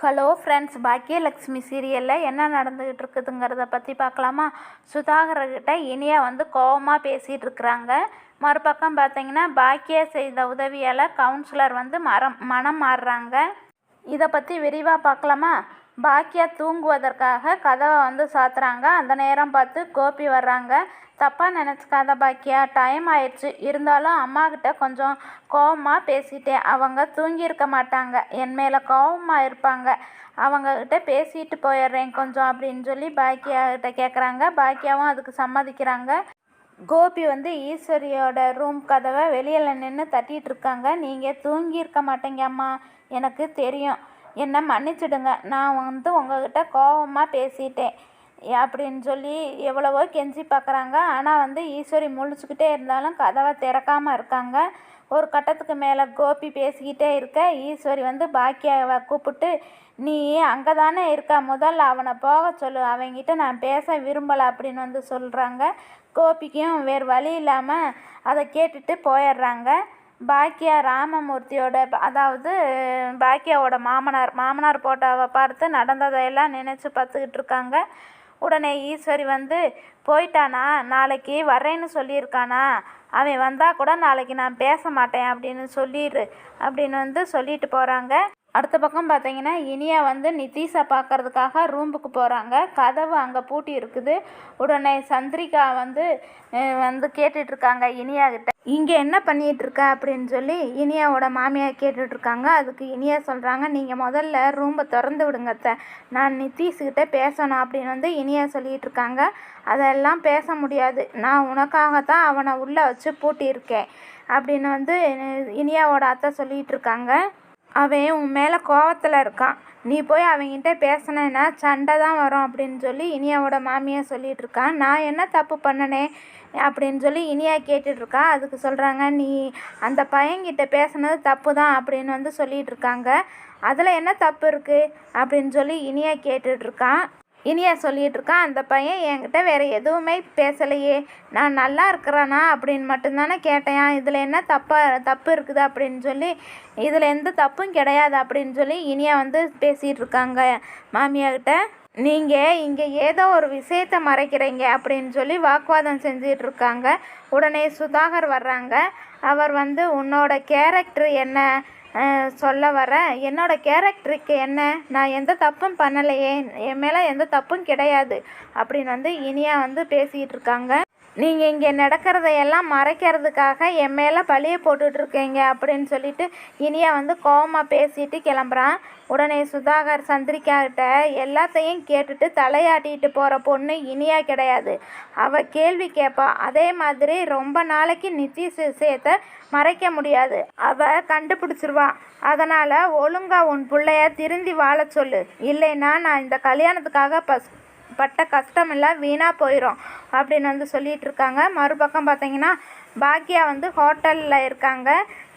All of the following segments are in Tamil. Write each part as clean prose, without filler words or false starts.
ஹலோ ஃப்ரெண்ட்ஸ், பாக்கியலக்ஷ்மி சீரியலில் என்ன நடந்துக்கிட்டு இருக்குதுங்கிறத பற்றி பார்க்கலாமா? சுதாகர்கிட்ட இனியா கோவமாக பேசிகிட்டு இருக்கிறாங்க. மறுபக்கம் பார்த்தீங்கன்னா பாக்கியா செய்த உதவியால் கவுன்சிலர் மனம் மாறுறாங்க. இதை பற்றி விரிவாக பார்க்கலாமா? பாக்கியா தூங்குவதற்காக கதவை சாத்துறாங்க. அந்த நேரம் பார்த்து கோபி வர்றாங்க. தப்பாக நினச்சிக்காத பாக்கியா, டைம் ஆயிடுச்சு. இருந்தாலும் அம்மாக்கிட்ட கொஞ்சம் கோபமாக பேசிட்டேன். அவங்க தூங்கியிருக்க மாட்டாங்க, என் மேலே கோபமாக இருப்பாங்க. அவங்கக்கிட்ட பேசிட்டு போயிடுறேன் கொஞ்சம் அப்படின்னு சொல்லி பாக்கியா கிட்ட கேட்குறாங்க. பாக்கியாவும் அதுக்கு சம்மதிக்கிறாங்க. கோபி ஈஸ்வரியோட ரூம் கதவை வெளியில் நின்று தட்டிகிட்டு இருக்காங்க. நீங்கள் தூங்கியிருக்க மாட்டேங்க அம்மா, எனக்கு தெரியும். என்னை மன்னிச்சிடுங்க. நான் உங்ககிட்ட கோபமாக பேசிட்டேன் அப்படின்னு சொல்லி எவ்வளவோ கெஞ்சி பார்க்குறாங்க. ஆனால் ஈஸ்வரி முழிச்சுக்கிட்டே இருந்தாலும் கதவை திறக்காமல் இருக்காங்க. ஒரு கட்டத்துக்கு மேலே கோபி பேசிக்கிட்டே இருக்க ஈஸ்வரி பாக்கியாவை கூப்பிட்டு, நீ அங்கே தானே இருக்கா, முதல்ல அவனை போக சொல்லு, அவங்கிட்ட நான் பேச விரும்பலை அப்படின்னு சொல்கிறாங்க. கோபிக்கும் வேறு வழி இல்லாமல் அதை கேட்டுட்டு போயிடுறாங்க. பாக்கியா ராமமூர்த்தியோட, அதாவது பாக்கியாவோட மாமனார் போட்டோவை பார்த்து நடந்ததையெல்லாம் நினச்சி பார்த்துக்கிட்டு இருக்காங்க. உடனே ஈஸ்வரி போயிட்டானா, நாளைக்கு வர்றேன்னு சொல்லியிருக்கானா, அவன் வந்தால் கூட நாளைக்கு நான் பேச மாட்டேன் அப்படின்னு சொல்லிடு அப்படின்னு சொல்லிட்டு போகிறாங்க. அடுத்த பக்கம் பார்த்தீங்கன்னா இனியா நிதிஷை பார்க்கறதுக்காக ரூமுக்கு போகிறாங்க. கதவு அங்கே பூட்டி இருக்குது. உடனே சந்திரிகா கேட்டுட்ருக்காங்க இனியா கிட்ட, இங்கே என்ன பண்ணிகிட்ருக்க அப்படின்னு சொல்லி இனியாவோட மாமியார் கேட்டுட்ருக்காங்க. அதுக்கு இனியா சொல்கிறாங்க, நீங்கள் முதல்ல ரூமை திறந்து விடுங்க, நான் நிதிஷ்கிட்ட பேசணும் அப்படின்னு இனியா சொல்லிகிட்டு இருக்காங்க. அதெல்லாம் பேச முடியாது, நான் உனக்காகத்தான் அவனை உள்ளே வச்சு பூட்டியிருக்கேன் அப்படின்னு இனியாவோட அத்தை சொல்லிகிட்டு இருக்காங்க. அவன் உன் மேலே கோவத்தில் இருக்கான், நீ போய் அவங்ககிட்ட பேசினேன்னா சண்டை தான் வரும் அப்படின்னு சொல்லி இனியாவோட மாமியார் சொல்லிகிட்டு இருக்கான். நான் என்ன தப்பு பண்ணனே அப்படின்னு சொல்லி இனியா கேட்டுட்ருக்கா. அதுக்கு சொல்கிறாங்க, நீ அந்த பையன்கிட்ட பேசுனது தப்பு தான் அப்படின்னு சொல்லிகிட்டு இருக்காங்க. அதில் என்ன தப்பு இருக்குது அப்படின்னு சொல்லி இனியா கேட்டுட்ருக்கான். இனியா சொல்லிகிட்டு இருக்கான், அந்த பையன் என்கிட்ட வேறு எதுவுமே பேசலையே, நான் நல்லா இருக்கிறானா அப்படின்னு மட்டும்தானே கேட்டேன், இதில் என்ன தப்பு இருக்குது அப்படின்னு சொல்லி, இதில் எந்த தப்பும் கிடையாது அப்படின்னு சொல்லி இனியா பேசிகிட்டு இருக்காங்க மாமியார்கிட்ட. நீங்கள் இங்கே ஏதோ ஒரு விஷயத்தை மறைக்கிறீங்க அப்படின்னு சொல்லி வாக்குவாதம் செஞ்சிட்ருக்காங்க. உடனே சுதாகர் வர்றாங்க. அவர் உன்னோட கேரக்டர் என்ன சொல்ல வர, என்னோடய கேரக்டருக்கு என்ன, நான் எந்த தப்பும் பண்ணலையே, என் மேலே எந்த தப்பும் கிடையாது அப்படின்னு இனியா பேசிகிட்டு இருக்காங்க. நீங்கள் இங்கே நடக்கிறதையெல்லாம் மறைக்கிறதுக்காக என் மேலே பழியை போட்டுட்ருக்கீங்க அப்படின்னு சொல்லிட்டு இனியா கோவமாக பேசிட்டு கிளம்புறான். உடனே சுதாகர் சந்திரிக்காகிட்ட, எல்லாத்தையும் கேட்டுட்டு தலையாட்டிட்டு போகிற பொண்ணு இனியா கிடையாது, அவள் கேள்வி கேட்பா. அதே மாதிரி ரொம்ப நாளைக்கு நிதிஷ் விஷயத்தை மறைக்க முடியாது, அவள் கண்டுபிடிச்சிருவா. அதனால் ஒழுங்காக உன் பிள்ளைய திருந்தி வாழ சொல்லு, இல்லைன்னா நான் இந்த கல்யாணத்துக்காக பட்ட கஷ்டமெல்லாம் வீணாக போயிடும் அப்படின்னு சொல்லிகிட்டு இருக்காங்க. மறுபக்கம் பார்த்தீங்கன்னா பாக்கியா ஹோட்டலில் இருக்காங்க.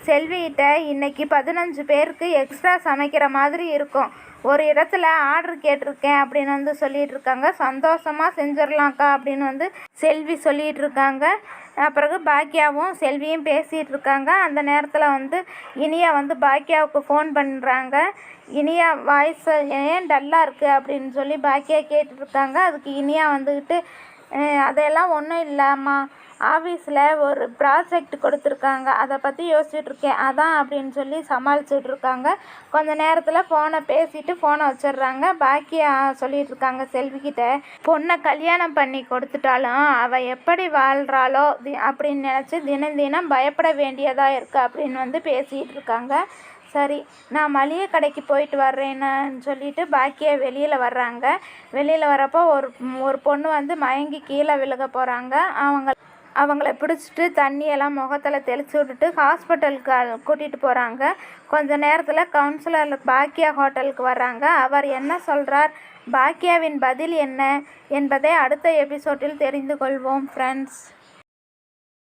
செல்விகிட்ட இன்னைக்கு 15 பேருக்கு எக்ஸ்ட்ரா சமைக்கிற மாதிரி இருக்கும், ஒரு இடத்துல ஆர்டர் கேட்டிருக்கேன் அப்படின்னு சொல்லிகிட்டு இருக்காங்க. சந்தோஷமாக செஞ்சிடலாம்க்கா அப்படின்னு செல்வி சொல்லிகிட்டு இருக்காங்க. பிறகு பாக்கியாவும் செல்வியும் பேசிகிட்டு இருக்காங்க. அந்த நேரத்தில் இனியா பாக்கியாவுக்கு ஃபோன் பண்ணுறாங்க. இனியா வாய்ஸ் ஏன் டல்லாக இருக்குது அப்படின்னு சொல்லி பாக்கியா கேட்டுட்ருக்காங்க. அதுக்கு இனியா அதெல்லாம் ஒன்றும் இல்லைம்மா, ஆஃபீஸில் ஒரு ப்ராஜெக்ட் கொடுத்துருக்காங்க, அதை பற்றி யோசிச்சுட்ருக்கேன் அதான் அப்படின்னு சொல்லி சமாளிச்சுட்ருக்காங்க. கொஞ்சம் நேரத்தில் ஃபோனை பேசிவிட்டு ஃபோனை வச்சிடுறாங்க. பாக்கியா சொல்லிகிட்டு இருக்காங்க செல்விக்கிட்ட, பொண்ணை கல்யாணம் பண்ணி கொடுத்துட்டாலும் அவள் எப்படி வாழ்கிறாளோ அப்படின்னு நினச்சி தினம் பயப்பட வேண்டியதாக இருக்குது அப்படின்னு பேசிகிட்டு இருக்காங்க. சரி, நான் மளிகை கடைக்கு போயிட்டு வர்றேன்னு சொல்லிட்டு பாக்கியா வெளியில் வர்றாங்க. வெளியில் வரப்போ ஒரு பொண்ணு மயங்கி கீழே விழுக போகிறாங்க. அவங்கள பிடிச்சிட்டு தண்ணியெல்லாம் முகத்தில் தெளித்து விட்டுட்டு ஹாஸ்பிட்டலுக்கு கூட்டிகிட்டு போகிறாங்க. கொஞ்ச நேரத்தில் கவுன்சிலர் பாக்கியா ஹோட்டலுக்கு வர்றாங்க. அவர் என்ன சொல்கிறார், பாக்கியாவின் பதில் என்ன என்பதை அடுத்த எபிசோடில் தெரிந்து கொள்வோம் ஃப்ரெண்ட்ஸ்.